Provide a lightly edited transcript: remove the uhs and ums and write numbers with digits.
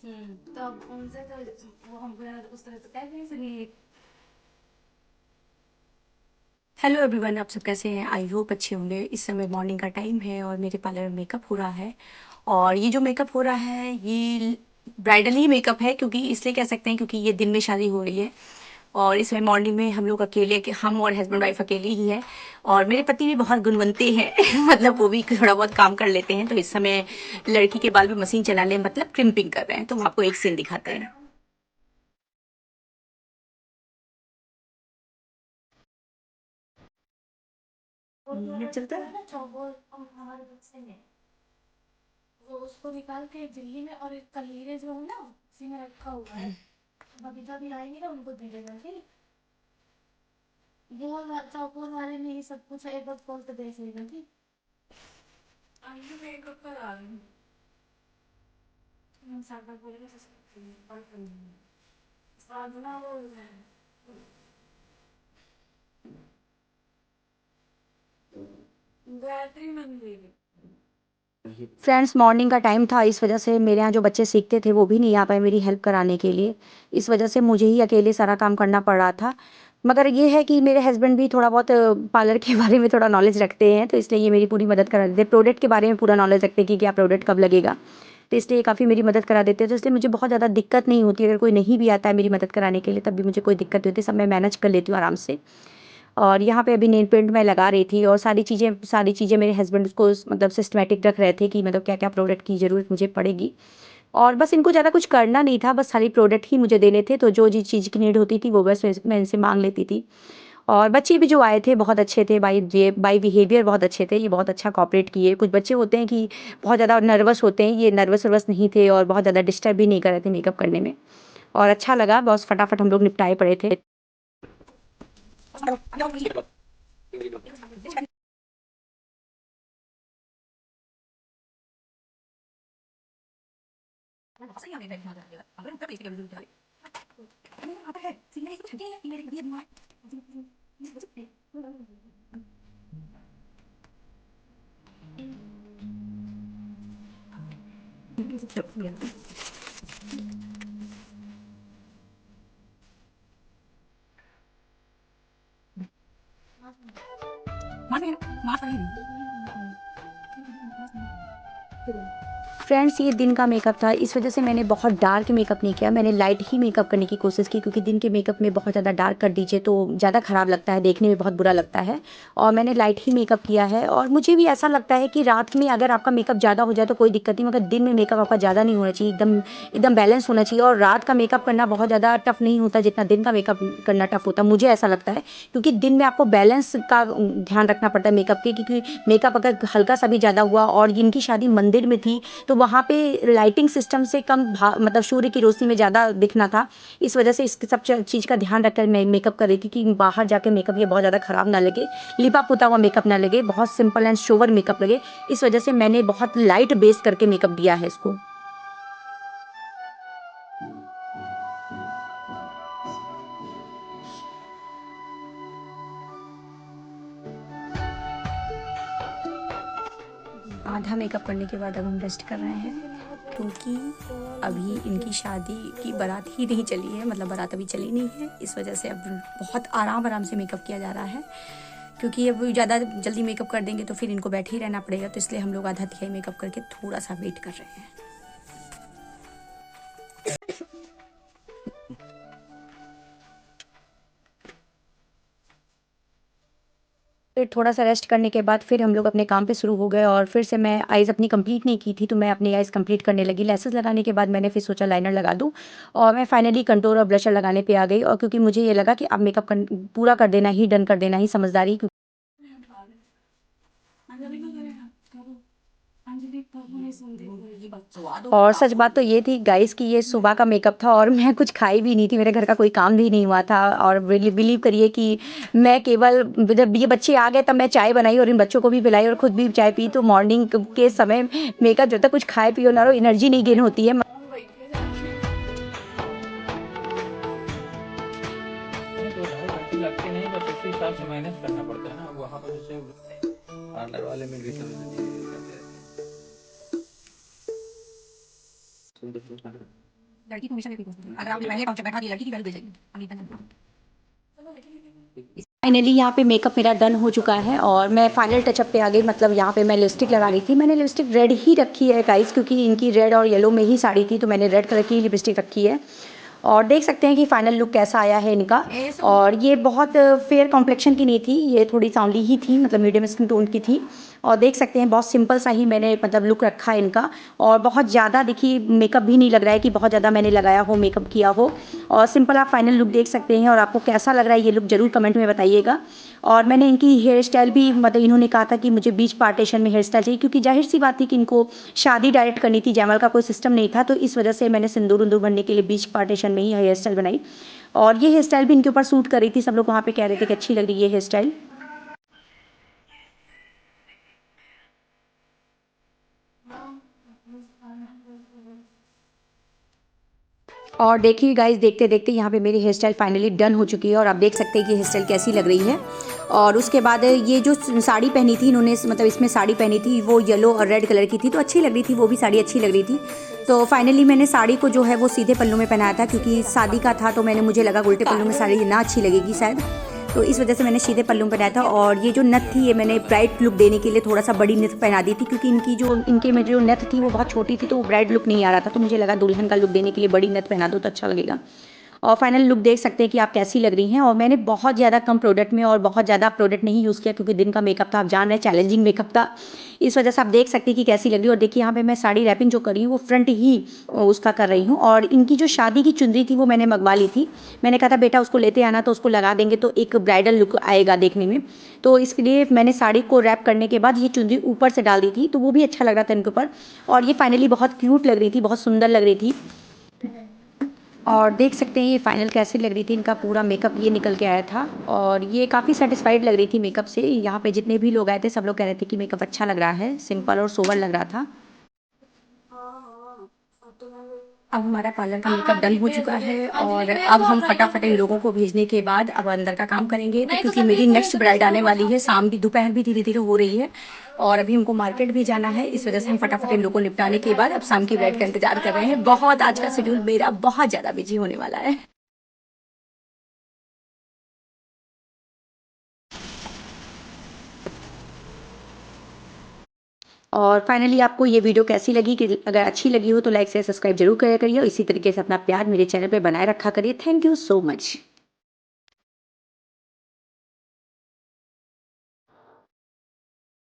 तब उनसे तो वो हमको यार उस तरह से कह नहीं सके। हेलो एवरीवन, आप सब कैसे हैं? आई होप अच्छे होंगे। इस समय मॉर्निंग का टाइम है और मेरे पार्लर में मेकअप हो रहा है। और ये जो मेकअप हो रहा है ये ब्राइडल ही मेकअप है, क्योंकि इसलिए कह सकते हैं क्योंकि ये दिन में शादी हो रही है। और इस समय मॉर्निंग में हम लोग अकेले के हम और हस्बैंड वाइफ अकेले ही है। और मेरे पति भी बहुत गुणवंते हैं मतलब वो भी थोड़ा बहुत काम कर लेते हैं। तो इस समय लड़की के बाल में मशीन चलाने मतलब क्रिम्पिंग कर रहे हैं। तो हम आपको एक सीन दिखाते हैं। चलता है ना चौकोर हमारे बक्से में, वो उसको निकाल के दिल्ली में और एक कलीरे जो है ना उसी में रखा हुआ है। बबीता भी आएंगे ना उनको दे देना ठीक। वो चौकोर वाले में ही सब कुछ है, एक बार खोल के देख लेना ठीक। आइए मेकअप करा रही हूँ। सादा बोलेगा तो सकती है और साधना बोल रहे हैं। गायत्री मंदिर। फ्रेंड्स, मॉर्निंग का टाइम था, इस वजह से मेरे यहाँ जो बच्चे सीखते थे वो भी नहीं आ पाए मेरी हेल्प कराने के लिए। इस वजह से मुझे ही अकेले सारा काम करना पड़ रहा था। मगर ये है कि मेरे हस्बैंड भी थोड़ा बहुत पार्लर के बारे में थोड़ा नॉलेज रखते हैं, तो इसलिए ये मेरी पूरी मदद करा देते हैं। प्रोडक्ट के बारे में पूरा नॉलेज रखते हैं कि क्या प्रोडक्ट कब लगेगा, तो इसलिए ये काफ़ी मेरी मदद करा देते हैं। तो इसलिए मुझे बहुत ज़्यादा दिक्कत नहीं होती। अगर कोई नहीं भी आता है मेरी मदद कराने के लिए तब भी मुझे कोई दिक्कत नहीं होती, सब मैं मैनेज कर लेती हूँ आराम से। और यहाँ पे अभी नेल पेंट मैं लगा रही थी और सारी चीज़ें मेरे हस्बैंड को मतलब सिस्टमेटिक रख रहे थे कि मतलब क्या क्या प्रोडक्ट की ज़रूरत मुझे पड़ेगी। और बस इनको ज़्यादा कुछ करना नहीं था, बस सारी प्रोडक्ट ही मुझे देने थे। तो जो जिस चीज़ की नीड होती थी वो बस मैं इनसे मांग लेती थी। और बच्चे भी जो आए थे बहुत अच्छे थे, बाई बिहेवियर बहुत अच्छे थे। ये बहुत अच्छा कॉपरेट किए। कुछ बच्चे होते हैं कि बहुत ज़्यादा नर्वस होते हैं, ये नर्वस वर्वस नहीं थे और बहुत ज़्यादा डिस्टर्ब भी नहीं कर रहे थे मेकअप करने में। और अच्छा लगा, बस फटाफट हम लोग निपटाए पड़े थे। फ्रेंड्स, ये दिन का मेकअप था, इस वजह से मैंने बहुत डार्क मेकअप नहीं किया। मैंने लाइट ही मेकअप करने की कोशिश की, क्योंकि दिन के मेकअप में बहुत ज़्यादा डार्क कर दीजिए तो ज़्यादा ख़राब लगता है, देखने में बहुत बुरा लगता है। और मैंने लाइट ही मेकअप किया है। और मुझे भी ऐसा लगता है कि रात में अगर आपका मेकअप ज़्यादा हो जाए तो कोई दिक्कत नहीं, मगर दिन में मेकअप आपका ज़्यादा नहीं होना चाहिए, एकदम एकदम बैलेंस होना चाहिए। और रात का मेकअप करना बहुत ज़्यादा टफ नहीं होता जितना दिन का मेकअप करना टफ होता है, मुझे ऐसा लगता है। क्योंकि दिन में आपको बैलेंस का ध्यान रखना पड़ता है मेकअप के, क्योंकि मेकअप अगर हल्का सा भी ज़्यादा हुआ, और जिनकी शादी मंदिर में थी तो वहाँ पे लाइटिंग सिस्टम से कम मतलब सूर्य की रोशनी में ज़्यादा दिखना था। इस वजह से इस सब चीज़ का ध्यान रखकर मैं मेकअप कर रही थी कि बाहर जाके मेकअप ये बहुत ज़्यादा ख़राब ना लगे, लिपा पुता हुआ मेकअप ना लगे, बहुत सिंपल एंड सोवर मेकअप लगे। इस वजह से मैंने बहुत लाइट बेस करके मेकअप दिया है इसको। आधा मेकअप करने के बाद अब हम रेस्ट कर रहे हैं, क्योंकि अभी इनकी शादी की बारात ही नहीं चली है, मतलब बारात अभी चली नहीं है। इस वजह से अब बहुत आराम आराम से मेकअप किया जा रहा है, क्योंकि अब ज़्यादा जल्दी मेकअप कर देंगे तो फिर इनको बैठे ही रहना पड़ेगा। तो इसलिए हम लोग आधा तिहाई मेकअप करके थोड़ा सा वेट कर रहे हैं। फिर थोड़ा सा रेस्ट करने के बाद फिर हम लोग अपने काम पे शुरू हो गए। और फिर से मैं आइज़ अपनी कंप्लीट नहीं की थी, तो मैं अपनी आइज़ कंप्लीट करने लगी। लेसेस लगाने के बाद मैंने फिर सोचा लाइनर लगा दूँ, और मैं फाइनली कंटूर और ब्लशर लगाने पे आ गई। और क्योंकि मुझे ये लगा कि अब मेकअप पूरा कर देना ही, डन कर देना ही समझदारी। और सच बात तो ये थी गाइस कि ये सुबह का मेकअप था और मैं कुछ खाई भी नहीं थी, मेरे घर का कोई काम भी नहीं हुआ था। और बिलीव करिए कि मैं केवल जब ये बच्चे आ गए तब मैं चाय बनाई और इन बच्चों को भी पिलाई और खुद भी चाय पी। तो मॉर्निंग के समय मेकअप जब तक कुछ खाए पियो ना रहो, एनर्जी नहीं गेन होती है। नहीं 2 ढाई घंटे लगते हैं, बस उसी हिसाब से मैनेज करना पड़ता है ना। वहाँ पर जैसे पार्लर वाले में भी सब धीरे धीरे करते रहते हैं। लड़की को हमेशा मेकअप पसंद है। अगर आपने पहले अकाउंट बैठा दिया लड़की की वैल्यू भेजेगी अभी तक। फाइनली यहाँ पे मेकअप मेरा डन हो चुका है और मैं फाइनल टचअप पे आ गई। मतलब यहाँ पे मैं लिपस्टिक लगा रही थी। मैंने लिपस्टिक रेड ही रखी है गाइस, क्योंकि इनकी रेड और येलो में ही साड़ी थी, तो मैंने रेड कलर की लिपस्टिक रखी है। और देख सकते हैं कि फाइनल लुक कैसा आया है इनका। और ये बहुत फेयर कॉम्प्लेक्शन की नहीं थी, ये थोड़ी सांवली ही थी, मतलब मीडियम स्किन टोन की थी। और देख सकते हैं बहुत सिंपल सा ही मैंने मतलब लुक रखा है इनका। और बहुत ज़्यादा देखिए मेकअप भी नहीं लग रहा है कि बहुत ज़्यादा मैंने लगाया हो, मेकअप किया हो। और सिंपल आप फाइनल लुक देख सकते हैं। और आपको कैसा लग रहा है ये लुक ज़रूर कमेंट में बताइएगा। और मैंने इनकी हेयर स्टाइल भी, मतलब इन्होंने कहा था कि मुझे बीच पार्टीशन में हेयर स्टाइल चाहिए, क्योंकि जाहिर सी बात थी कि इनको शादी डायरेक्ट करनी थी, जयमाल का कोई सिस्टम नहीं था, तो इस वजह से मैंने सिंदूर उंदूर बनने के लिए बीच पार्टीशन में ही हेयर स्टाइल बनाई। और ये हेयर स्टाइल भी इनके ऊपर सूट कर रही थी, सब लोग वहाँ पे कह रहे थे कि अच्छी लग रही है ये हेयर स्टाइल। और देखिए गाइस, देखते देखते यहाँ पे मेरी हेयर स्टाइल फाइनली डन हो चुकी है। और आप देख सकते हैं कि हेयर स्टाइल कैसी लग रही है। और उसके बाद ये जो साड़ी पहनी थी इन्होंने, मतलब इसमें साड़ी पहनी थी वो येलो और रेड कलर की थी, तो अच्छी लग रही थी, वो भी साड़ी अच्छी लग रही थी। तो फाइनली मैंने साड़ी को जो है वो सीधे पल्लू में पहनाया था, क्योंकि शादी का था, तो मुझे लगा उल्टे पल्लू में साड़ी ना अच्छी लगेगी शायद, तो इस वजह से मैंने सीधे पल्लू में पहनाया था। और ये जो नथ थी ये मैंने ब्राइट लुक देने के लिए थोड़ा सा बड़ी नथ पहना दी थी, क्योंकि इनके में जो नथ थी वो बहुत छोटी थी, तो वो ब्राइट लुक नहीं आ रहा था, तो मुझे लगा दुल्हन का लुक देने के लिए बड़ी नथ पहना दो तो अच्छा लगेगा। और फाइनल लुक देख सकते हैं कि आप कैसी लग रही हैं। और मैंने बहुत ज़्यादा कम प्रोडक्ट में और बहुत ज़्यादा प्रोडक्ट नहीं यूज़ किया, क्योंकि दिन का मेकअप था, आप जान रहे हैं चैलेंजिंग मेकअप था, इस वजह से आप देख सकते हैं कि कैसी लग रही है। और देखिए यहाँ पे मैं साड़ी रैपिंग जो कर रही हूँ वो फ्रंट ही उसका कर रही हूँ। और इनकी जो शादी की चुनरी थी वो मैंने मंगवा ली थी। मैंने कहा था बेटा उसको लेते आना, तो उसको लगा देंगे तो एक ब्राइडल लुक आएगा देखने में। तो इसके लिए मैंने साड़ी को रैप करने के बाद ये चुनरी ऊपर से डाल दी थी, तो वो भी अच्छा लग रहा था इनके ऊपर। और ये फाइनली बहुत क्यूट लग रही थी, बहुत सुंदर लग रही थी। और देख सकते हैं ये फाइनल कैसे लग रही थी, इनका पूरा मेकअप ये निकल के आया था। और ये काफ़ी सेटिस्फाइड लग रही थी मेकअप से। यहाँ पे जितने भी लोग आए थे सब लोग कह रहे थे कि मेकअप अच्छा लग रहा है, सिंपल और सोबर लग रहा था। अब हमारा पार्लर का मेकअप डन हो चुका है और अब हम फटाफट इन लोगों को भेजने के बाद अब अंदर का काम करेंगे, तो क्योंकि मेरी नेक्स्ट ब्राइड आने वाली है, शाम भी दोपहर भी धीरे धीरे हो रही है और अभी हमको मार्केट भी जाना है, इस वजह से हम फटाफट इन लोगों को निपटाने के बाद अब शाम की ब्राइड का इंतजार कर रहे हैं। बहुत आज का शेड्यूल मेरा बहुत ज़्यादा बिजी होने वाला है। और फाइनली आपको ये वीडियो कैसी लगी, कि अगर अच्छी लगी हो तो लाइक से सब्सक्राइब जरूर करिए और इसी तरीके से अपना प्यार मेरे चैनल पे बनाए रखा करिए। Thank you so much.